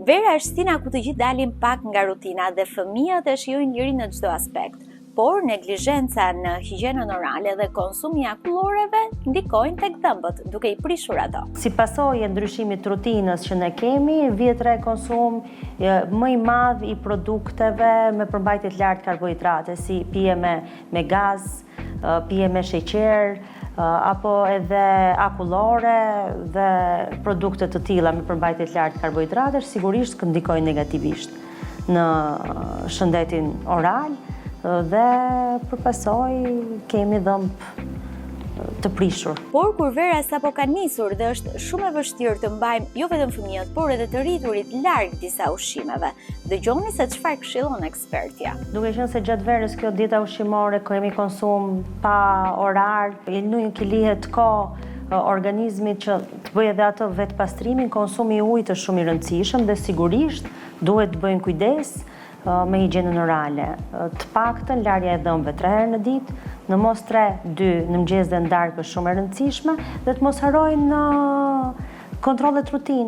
Vera është stina ku të gjithë dalin pak nga rutina dhe fëmijët e shijojnë lirinë në çdo aspekt. Por neglizhenca në higjienën orale dhe konsumi i akulloreve ndikojnë tek dhëmbët, duke i prishur ato. Si pasojë e ndryshimit të rutinës që ne kemi, vjet re konsum më i madh i produkteve me përmbajtje të lartë karbohidrate, si pije me gaz, pije me sheqer, apo edhe akullore dhe produkte të tilla me përmbajtje të lartë karbohidrate, sigurisht që ndikojnë negativisht në shëndetin oral. Dhe përpasoj kemi dhëmb të prishur. Por kur Vera sapo ka nisur dhe është shumë e vështirë të mbajmë jo vetëm fëmijët, por edhe të rriturit larg disa ushqimeve. Dëgjoni se çfarë këshillon ekspertja. Duke qenë se gjatë verës kjo dieta ushqimore kemi konsum pa orar, nuk i lihet kohë organizmit që të bëjë edhe atë vetë pastrimin, konsumi i ujit është shumë i rëndësishëm dhe sigurisht duhet të bëjmë kujdes me higjienën orale. Të paktën larja e dhëmbëve 3 herë në ditë, në mos 3-2 në mëngjes dhe në darkë është shumë e rëndësishme dhe të mos harrojnë kontrollet rutinë.